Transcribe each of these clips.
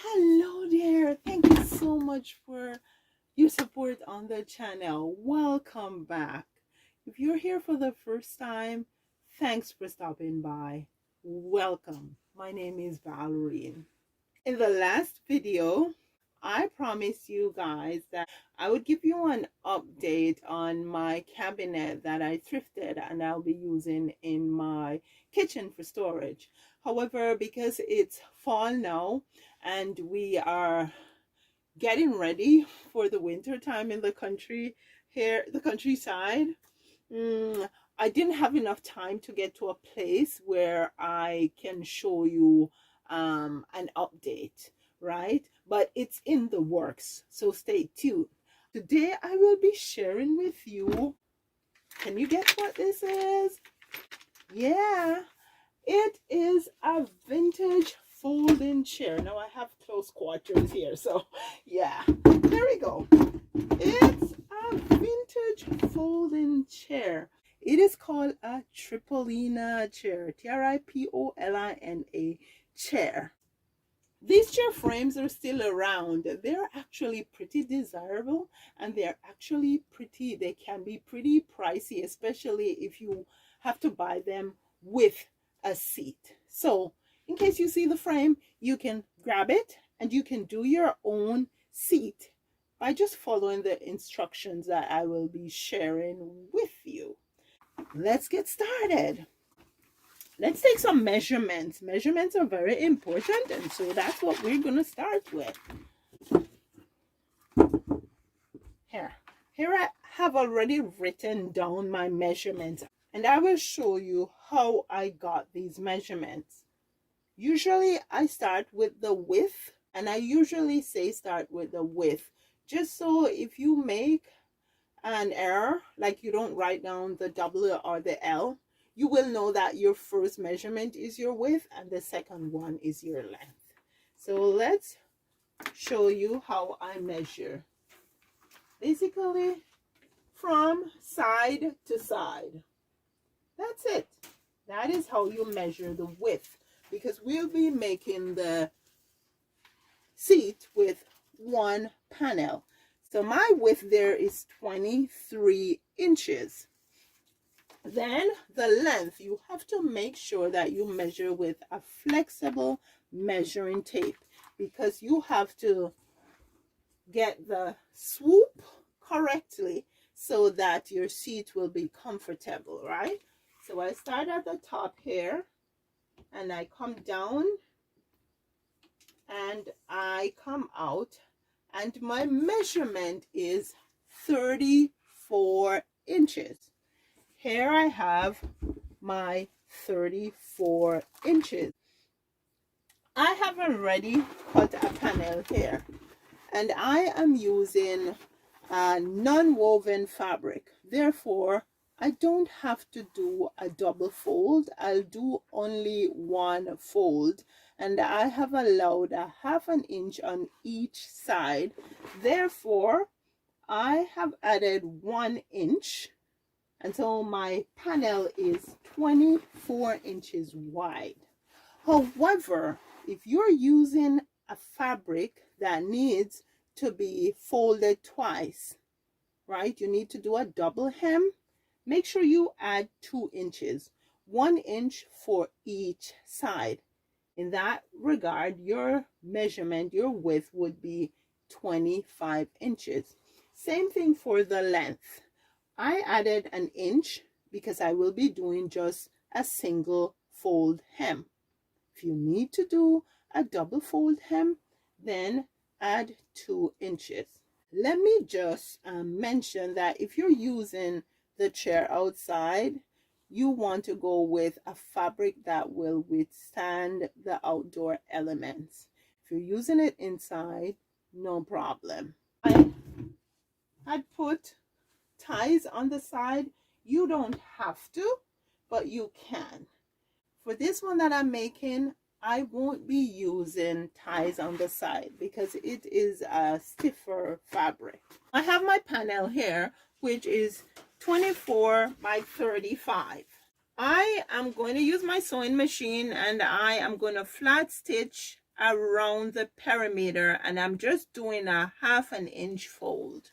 Hello there. Thank you so much for your support on the channel. Welcome back. If you're here for the first time, thanks for stopping by. Welcome. My name is Valerie. In the last video, I promised you guys that I would give you an update on my cabinet that I thrifted and I'll be using in my kitchen for storage. However, because it's fall now and we are getting ready for the winter time in the country here, the countryside, I didn't have enough time to get to a place where I can show you an update, right? But it's in the works, so stay tuned. Today I will be sharing with you, can you guess what this is? Yeah, it is a vintage folding chair. Now I have close quarters here, so yeah, there we go. It's a vintage folding chair. It is called a Tripolina chair, Tripolina chair. These chair frames are still around. They're actually pretty desirable and they're actually pretty, they can be pretty pricey, especially if you have to buy them with a seat. So in case you see the frame, you can grab it and you can do your own seat by just following the instructions that I will be sharing with you. Let's get started. Let's take some measurements. Measurements are very important, and so that's what we're going to start with. Here I have already written down my measurements, and I will show you how I got these measurements. Usually I start with the width, and I usually say start with the width, just so if you make an error, like you don't write down the W or the L, you will know that your first measurement is your width and the second one is your length. So let's show you how I measure. Basically from side to side. That's it. That is how you measure the width, because we'll be making the seat with one panel. So my width there is 23 inches. Then the length, you have to make sure that you measure with a flexible measuring tape, because you have to get the swoop correctly so that your seat will be comfortable, right? So I start at the top here and I come down and I come out, and my measurement is 34 inches. Here I have my 34 inches. I have already cut a panel here, and I am using a non-woven fabric. Therefore, I don't have to do a double fold. I'll do only one fold, and I have allowed a ½ inch on each side. Therefore, I have added 1 inch. And so my panel is 24 inches wide. However, if you're using a fabric that needs to be folded twice, right? You need to do a double hem. Make sure you add 2 inches, 1 inch for each side. In that regard, your measurement, your width would be 25 inches. Same thing for the length. I added 1 inch because I will be doing just a single fold hem. If you need to do a double fold hem, then add 2 inches. Let me just mention that if you're using the chair outside, you want to go with a fabric that will withstand the outdoor elements. If you're using it inside, no problem. I had put ties on the side. You don't have to, but you can. For this one that I'm making, I won't be using ties on the side because it is a stiffer fabric. I have my panel here, which is 24 by 35. I am going to use my sewing machine and I am going to flat stitch around the perimeter, and I'm just doing a 1/2 inch fold.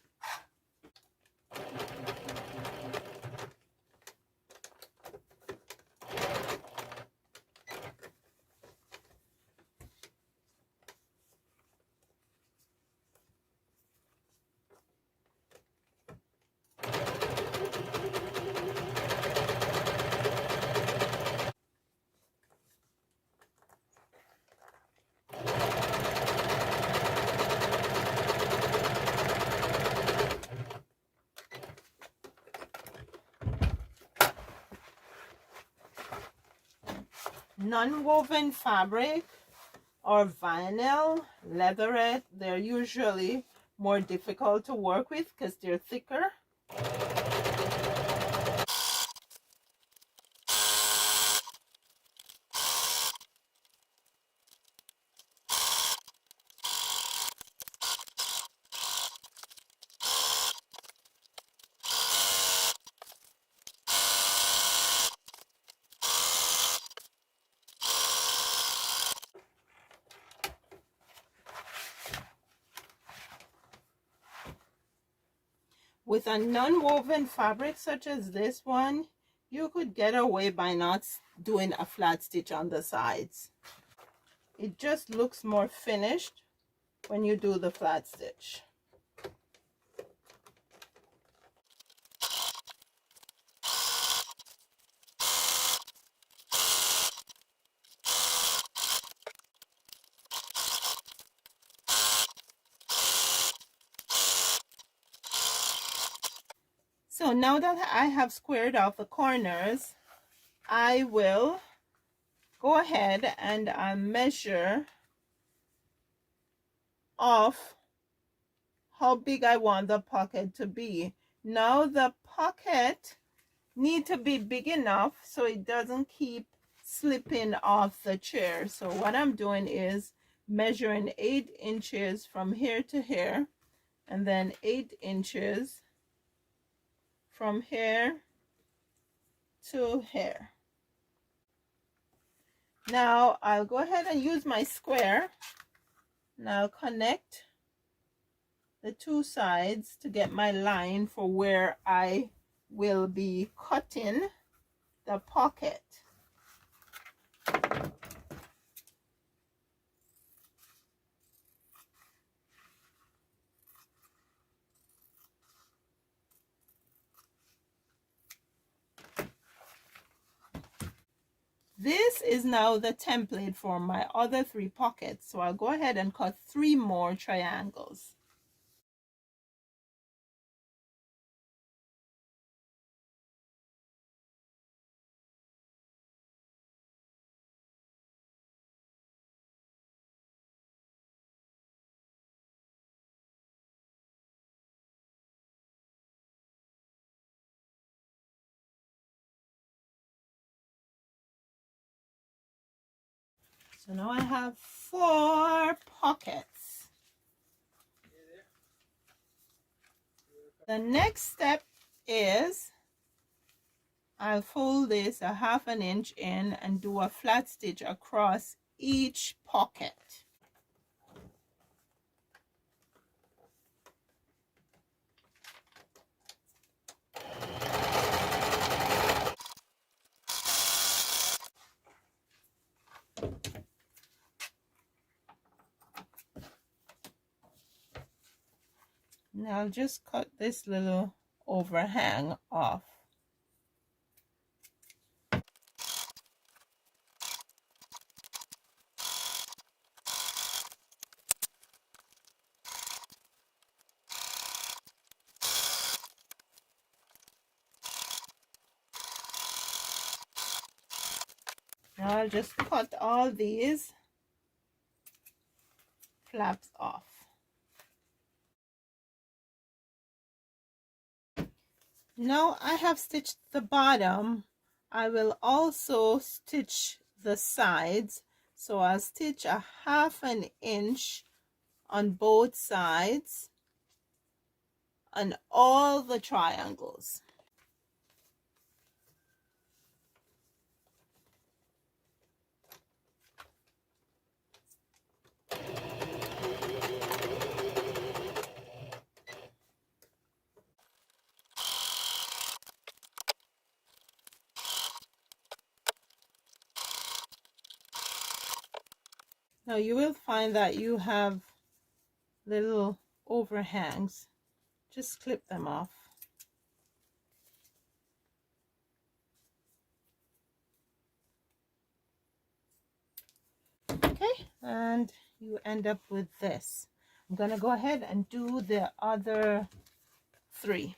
Non-woven fabric or vinyl, leatherette, they're usually more difficult to work with because they're thicker. With a non-woven fabric such as this one, you could get away by not doing a flat stitch on the sides. It just looks more finished when you do the flat stitch. So now that I have squared off the corners, I will go ahead and measure off how big I want the pocket to be. Now the pocket need to be big enough so it doesn't keep slipping off the chair. So what I'm doing is measuring 8 inches from here to here, and then 8 inches from here to here. Now I'll go ahead and use my square, and I'll connect the two sides to get my line for where I will be cutting the pocket. This is now the template for my other 3 pockets, so I'll go ahead and cut 3 more triangles. So now I have 4 pockets. The next step is I'll fold this a 1/2 inch in and do a flat stitch across each pocket. Now I'll just cut this little overhang off. Now I'll just cut all these flaps off. Now I have stitched the bottom. I will also stitch the sides. So I'll stitch a 1/2 inch on both sides on all the triangles. Now you will find that you have little overhangs. Just clip them off. Okay, and you end up with this. I'm going to go ahead and do the other 3.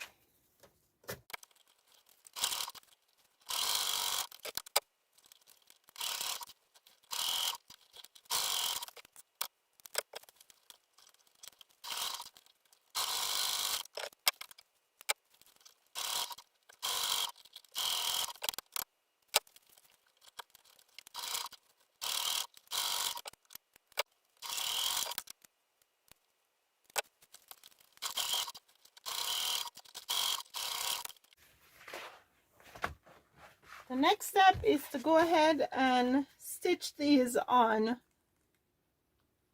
The next step is to go ahead and stitch these on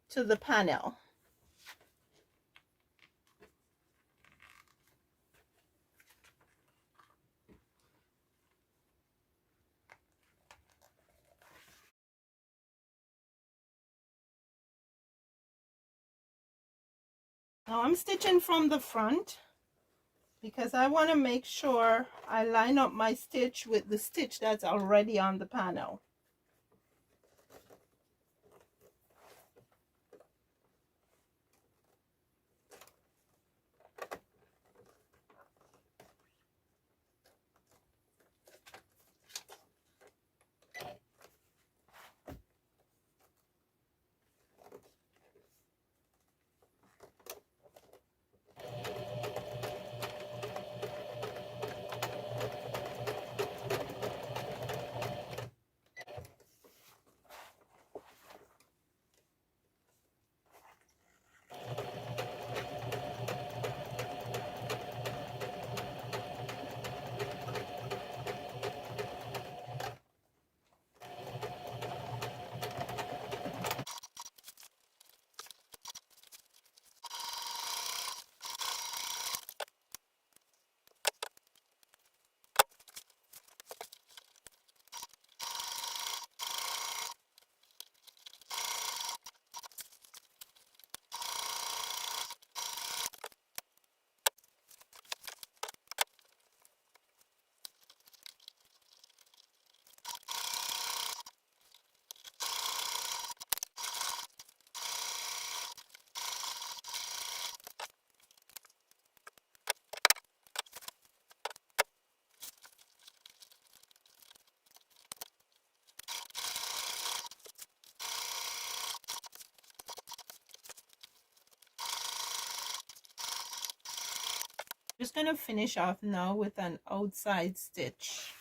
to the panel. Now I'm stitching from the front because I want to make sure I line up my stitch with the stitch that's already on the panel. Just going to finish off now with an outside stitch.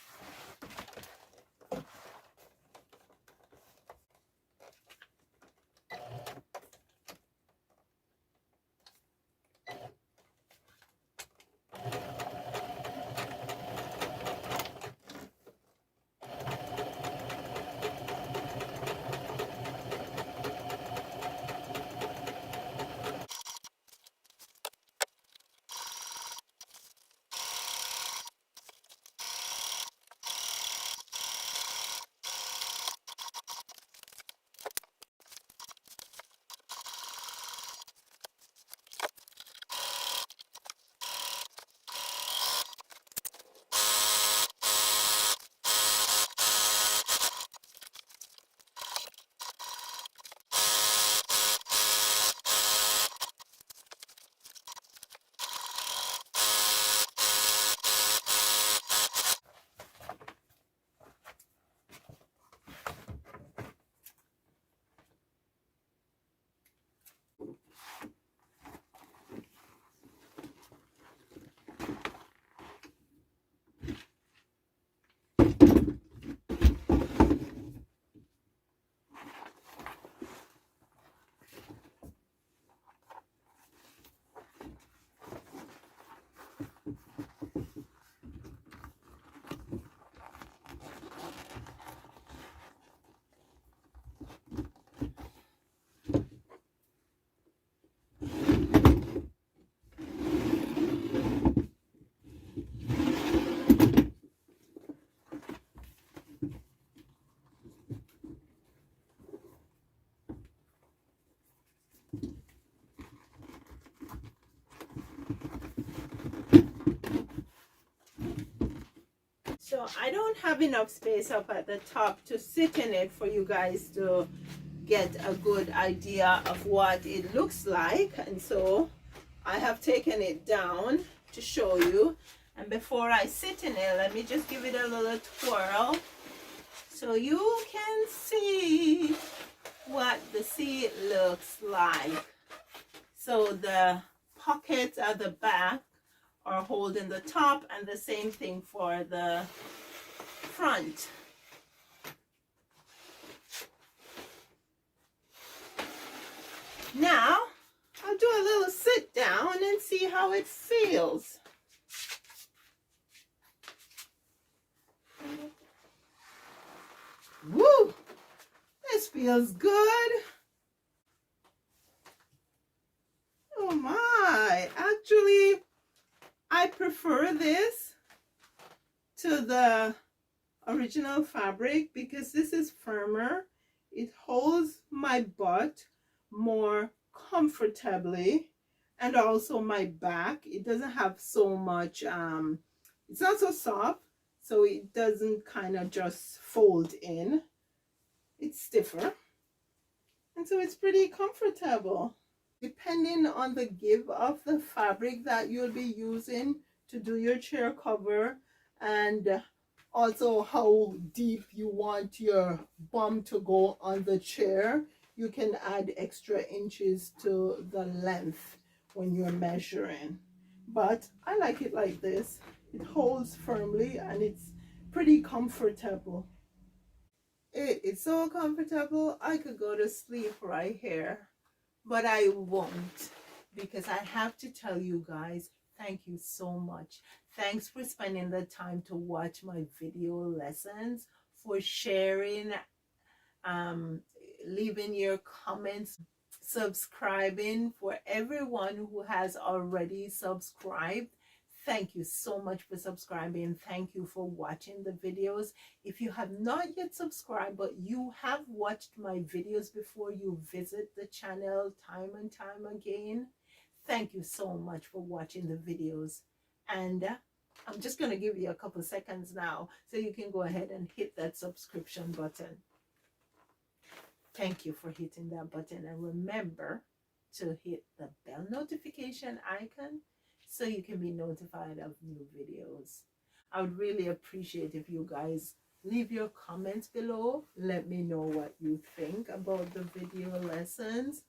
So I don't have enough space up at the top to sit in it for you guys to get a good idea of what it looks like, and so I have taken it down to show you. And before I sit in it, let me just give it a little twirl so you can see what the seat looks like. So the pockets at the back are holding the top, and the same thing for the front. Now I'll do a little sit down and see how it feels. Woo! This feels good. Oh my! Actually, I prefer this to the original fabric because this is firmer. It holds my butt more comfortably, and also my back. It doesn't have so much it's not so soft, so it doesn't kind of just fold in. It's stiffer, and so it's pretty comfortable. Depending on the give of the fabric that you'll be using to do your chair cover, and also how deep you want your bum to go on the chair, you can add extra inches to the length when you're measuring. But I like it like this. It holds firmly and it's pretty comfortable. It is so comfortable. I could go to sleep right here, but I won't, because I have to tell you guys, thank you so much. Thanks for spending the time to watch my video lessons, for sharing, leaving your comments, subscribing. For everyone who has already subscribed, thank you so much for subscribing. Thank you for watching the videos. If you have not yet subscribed, but you have watched my videos before, you visit the channel time and time again, thank you so much for watching the videos. And I'm just going to give you a couple seconds now so you can go ahead and hit that subscription button. Thank you for hitting that button, and remember to hit the bell notification icon so you can be notified of new videos. I would really appreciate if you guys leave your comments below. Let me know what you think about the video lessons,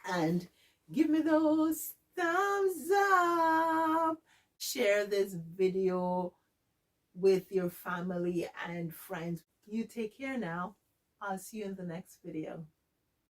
and give me those thumbs up. Share this video with your family and friends. You take care now. I'll see you in the next video.